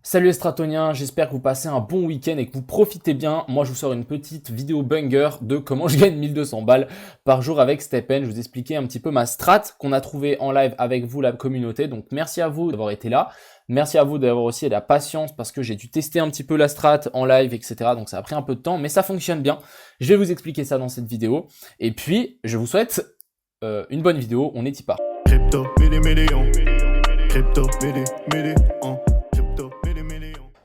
Salut les Stratoniens, j'espère que vous passez un bon week-end et que vous profitez bien. Moi, je vous sors une petite vidéo banger de comment je gagne 1200 balles par jour avec StepN. Je vous expliquais un petit peu ma strat qu'on a trouvé en live avec vous, la communauté. Donc, merci à vous d'avoir été là. Merci à vous d'avoir aussi de la patience parce que j'ai dû tester un petit peu la strat en live, etc. Donc, ça a pris un peu de temps, mais ça fonctionne bien. Je vais vous expliquer ça dans cette vidéo. Et puis, je vous souhaite une bonne vidéo. On est y part. Crypto, million. Crypto, million.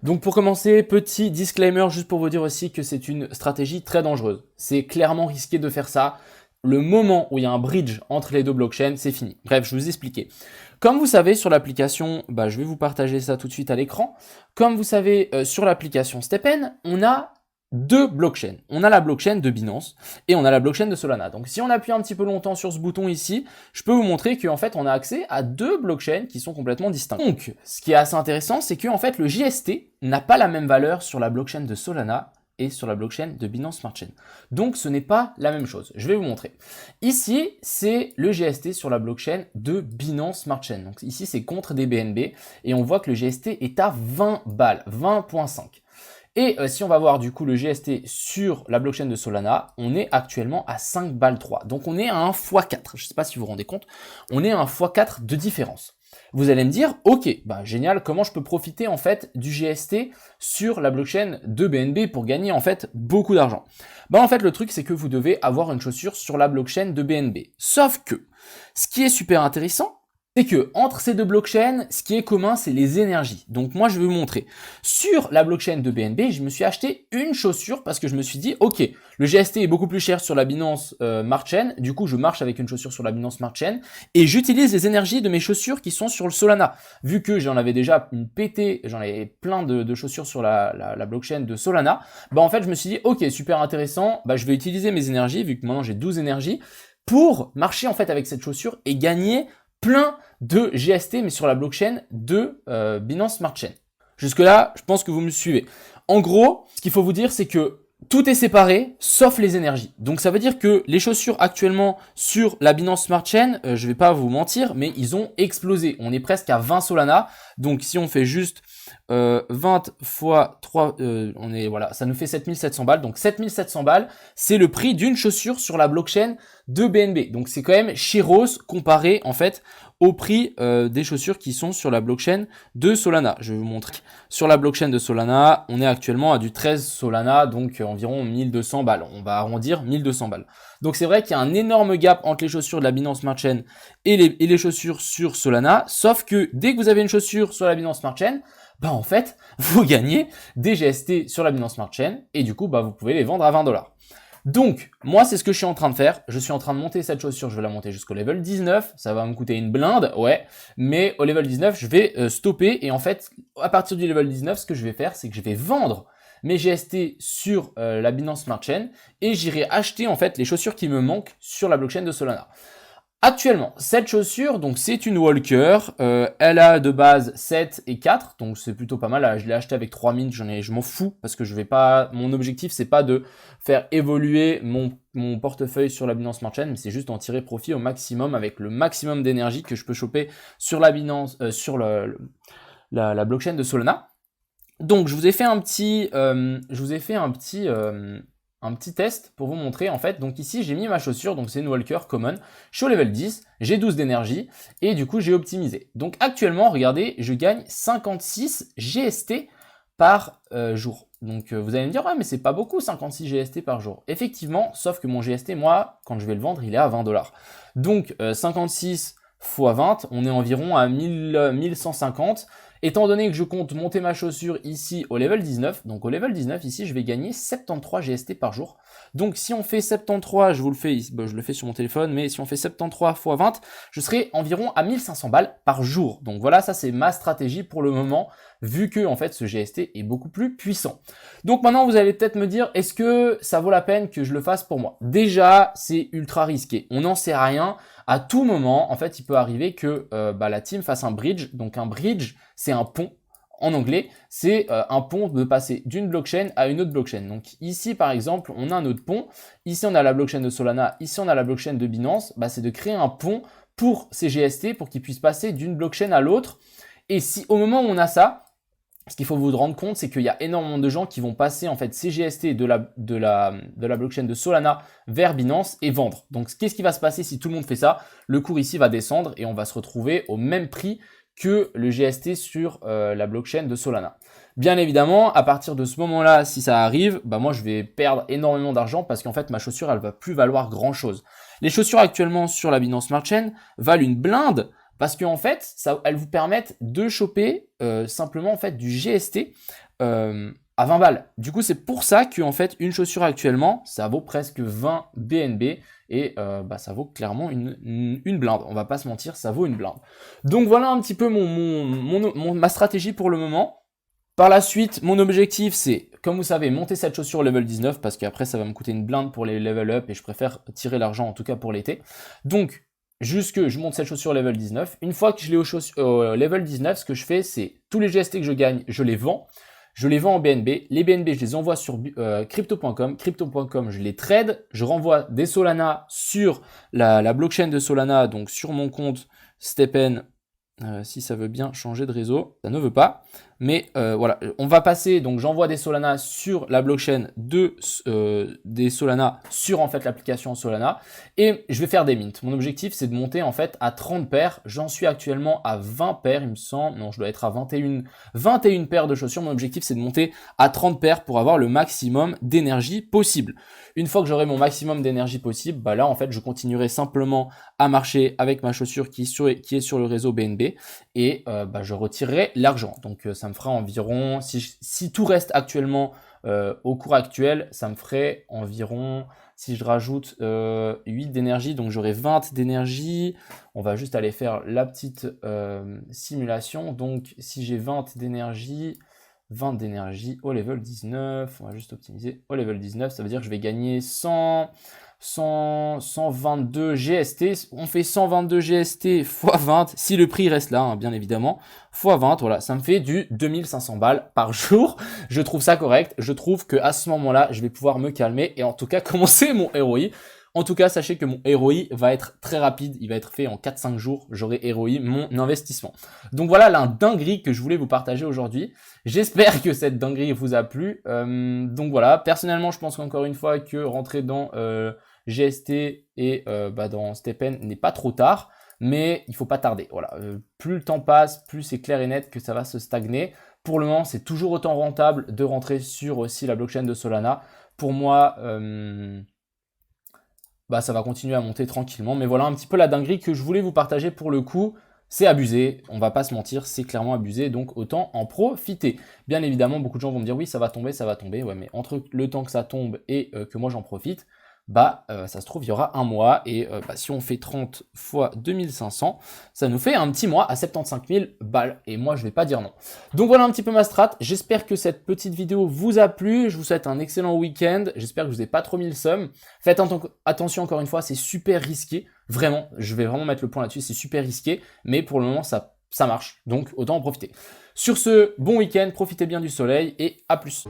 Donc pour commencer, petit disclaimer juste pour vous dire aussi que c'est une stratégie très dangereuse. C'est clairement risqué de faire ça. Le moment où il y a un bridge entre les deux blockchains, c'est fini. Bref, je vais vous expliquer. Comme vous savez sur l'application, je vais vous partager ça tout de suite à l'écran. Comme vous savez sur l'application StepN, on a deux blockchains. On a la blockchain de Binance et on a la blockchain de Solana. Donc si on appuie un petit peu longtemps sur ce bouton ici, je peux vous montrer qu'en fait on a accès à deux blockchains qui sont complètement distinctes. Donc ce qui est assez intéressant, c'est que en fait le JST n'a pas la même valeur sur la blockchain de Solana et sur la blockchain de Binance Smart Chain. Donc ce n'est pas la même chose. Je vais vous montrer. Ici, c'est le GST sur la blockchain de Binance Smart Chain. Donc ici, c'est contre des BNB et on voit que le GST est à 20 balles, 20.5. Et si on va voir du coup le GST sur la blockchain de Solana, on est actuellement à 5 balles 3. Donc on est à un x4. Je ne sais pas si vous vous rendez compte. On est à un x4 de différence. Vous allez me dire, ok, génial, comment je peux profiter en fait du GST sur la blockchain de BNB pour gagner en fait beaucoup d'argent. En fait le truc c'est que vous devez avoir une chaussure sur la blockchain de BNB. Sauf que ce qui est super intéressant, c'est que entre ces deux blockchains, ce qui est commun, c'est les énergies. Donc moi, je vais vous montrer. Sur la blockchain de BNB, je me suis acheté une chaussure parce que je me suis dit, ok, le GST est beaucoup plus cher sur la Binance Smart Chain. Du coup, je marche avec une chaussure sur la Binance Smart Chain et j'utilise les énergies de mes chaussures qui sont sur le Solana. Vu que j'en avais déjà une pété, j'en avais plein de chaussures sur la blockchain de Solana, en fait, je me suis dit, ok, super intéressant, je vais utiliser mes énergies, vu que maintenant j'ai 12 énergies, pour marcher en fait avec cette chaussure et gagner plein de GST, mais sur la blockchain de Binance Smart Chain. Jusque-là, je pense que vous me suivez. En gros, ce qu'il faut vous dire, c'est que tout est séparé, sauf les énergies. Donc ça veut dire que les chaussures actuellement sur la Binance Smart Chain, je vais pas vous mentir, mais ils ont explosé. On est presque à 20 Solana. Donc si on fait juste 20 fois 3, ça nous fait 7700 balles. Donc 7700 balles, c'est le prix d'une chaussure sur la blockchain de BNB. Donc c'est quand même chéros comparé en fait au prix des chaussures qui sont sur la blockchain de Solana. Je vais vous montrer. Sur la blockchain de Solana, on est actuellement à du 13 Solana, donc environ 1200 balles. On va arrondir 1200 balles. Donc c'est vrai qu'il y a un énorme gap entre les chaussures de la Binance Smart Chain et les chaussures sur Solana, sauf que dès que vous avez une chaussure sur la Binance Smart Chain, en fait, vous gagnez des GST sur la Binance Smart Chain et du coup, vous pouvez les vendre à 20 $. Donc, moi, c'est ce que je suis en train de faire. Je suis en train de monter cette chaussure. Je vais la monter jusqu'au level 19. Ça va me coûter une blinde, ouais. Mais au level 19, je vais stopper. Et en fait, à partir du level 19, ce que je vais faire, c'est que je vais vendre mes GST sur la Binance Smart Chain et j'irai acheter en fait les chaussures qui me manquent sur la blockchain de Solana. Actuellement, cette chaussure, donc c'est une Walker, elle a de base 7 et 4, donc c'est plutôt pas mal. Je l'ai acheté avec 3000, je m'en fous parce que je vais pas, mon objectif c'est pas de faire évoluer mon portefeuille sur la Binance Smart Chain, mais c'est juste d'en tirer profit au maximum avec le maximum d'énergie que je peux choper sur la Binance, sur la blockchain de Solana. Donc je vous ai fait un petit test pour vous montrer en fait. Donc ici j'ai mis ma chaussure, donc c'est une Walker Common, je suis au level 10, j'ai 12 d'énergie et du coup j'ai optimisé. Donc actuellement regardez, je gagne 56 GST par jour. Donc vous allez me dire ouais mais c'est pas beaucoup 56 GST par jour. Effectivement, sauf que mon GST moi quand je vais le vendre il est à 20 $. Donc 56 x 20, on est environ à 1150. Étant donné que je compte monter ma chaussure ici au level 19, donc au level 19 ici je vais gagner 73 GST par jour. Donc si on fait 73, je vous le fais, je le fais sur mon téléphone, mais si on fait 73 x 20, je serai environ à 1500 balles par jour. Donc voilà, ça c'est ma stratégie pour le moment, vu que en fait ce GST est beaucoup plus puissant. Donc maintenant vous allez peut-être me dire, est-ce que ça vaut la peine que je le fasse pour moi? Déjà, c'est ultra risqué, on n'en sait rien. À tout moment, en fait, il peut arriver que la team fasse un bridge. Donc un bridge, c'est un pont. En anglais, c'est un pont de passer d'une blockchain à une autre blockchain. Donc ici, par exemple, on a un autre pont. Ici, on a la blockchain de Solana. Ici, on a la blockchain de Binance. C'est de créer un pont pour ces GST pour qu'ils puissent passer d'une blockchain à l'autre. Et si au moment où on a ça, ce qu'il faut vous rendre compte, c'est qu'il y a énormément de gens qui vont passer en fait ces GST de la blockchain de Solana vers Binance et vendre. Donc, qu'est-ce qui va se passer si tout le monde fait ça? Le cours ici va descendre et on va se retrouver au même prix que le GST sur la blockchain de Solana. Bien évidemment, à partir de ce moment-là, si ça arrive, bah moi je vais perdre énormément d'argent parce qu'en fait ma chaussure elle va plus valoir grand-chose. Les chaussures actuellement sur la Binance Smart Chain valent une blinde parce qu'en fait elles vous permettent de choper simplement en fait du GST à 20 balles. Du coup c'est pour ça que en fait une chaussure actuellement ça vaut presque 20 BNB et ça vaut clairement une blinde. On va pas se mentir, ça vaut une blinde. Donc voilà un petit peu ma stratégie pour le moment. Par la suite, mon objectif, c'est, comme vous savez, monter cette chaussure au level 19 parce qu'après, ça va me coûter une blinde pour les level up et je préfère tirer l'argent, en tout cas pour l'été. Donc, jusque je monte cette chaussure au level 19. Une fois que je l'ai au level 19, ce que je fais, c'est tous les GST que je gagne, je les vends. Je les vends en BNB. Les BNB, je les envoie sur crypto.com. Crypto.com, je les trade. Je renvoie des Solana sur la blockchain de Solana, donc sur mon compte Stephen. Si ça veut bien changer de réseau, ça ne veut pas. Mais voilà, on va passer, donc j'envoie des Solana sur la blockchain des Solana sur en fait l'application Solana et je vais faire des mints. Mon objectif c'est de monter en fait à 30 paires. J'en suis actuellement à 20 paires, il me semble. Non, je dois être à 21 paires de chaussures. Mon objectif c'est de monter à 30 paires pour avoir le maximum d'énergie possible. Une fois que j'aurai mon maximum d'énergie possible, bah là en fait je continuerai simplement à marcher avec ma chaussure qui est sur le réseau BNB et je retirerai l'argent. Donc ça me fera environ, si tout reste actuellement au cours actuel, ça me ferait environ, si je rajoute 8 d'énergie, donc j'aurai 20 d'énergie. On va juste aller faire la petite simulation. Donc si j'ai 20 d'énergie au level 19, on va juste optimiser au level 19, ça veut dire que je vais gagner 122 GST, on fait 122 GST x 20, si le prix reste là, hein, bien évidemment, x 20, voilà, ça me fait du 2500 balles par jour. Je trouve ça correct, je trouve que à ce moment-là, je vais pouvoir me calmer et en tout cas commencer mon ROI. En tout cas, sachez que mon ROI va être très rapide, il va être fait en 4-5 jours, j'aurai ROI mon investissement. Donc voilà la dinguerie que je voulais vous partager aujourd'hui. J'espère que cette dinguerie vous a plu. Donc voilà, personnellement, je pense qu'encore une fois que rentrer dans GST et dans Stephen n'est pas trop tard, mais il faut pas tarder. Voilà, plus le temps passe, plus c'est clair et net que ça va se stagner. Pour le moment, c'est toujours autant rentable de rentrer sur aussi la blockchain de Solana. Pour moi, ça va continuer à monter tranquillement. Mais voilà un petit peu la dinguerie que je voulais vous partager pour le coup. C'est abusé, on va pas se mentir, c'est clairement abusé, donc autant en profiter. Bien évidemment, beaucoup de gens vont me dire oui, ça va tomber, ouais, mais entre le temps que ça tombe et que moi j'en profite, ça se trouve, il y aura un mois, et si on fait 30 fois 2500, ça nous fait un petit mois à 75 000 balles, et moi je vais pas dire non. Donc voilà un petit peu ma strat, j'espère que cette petite vidéo vous a plu, je vous souhaite un excellent week-end, j'espère que je vous ai pas trop mis le seum. Faites attention encore une fois, c'est super risqué, vraiment, je vais vraiment mettre le point là-dessus, c'est super risqué, mais pour le moment ça marche, donc autant en profiter. Sur ce, bon week-end, profitez bien du soleil, et à plus.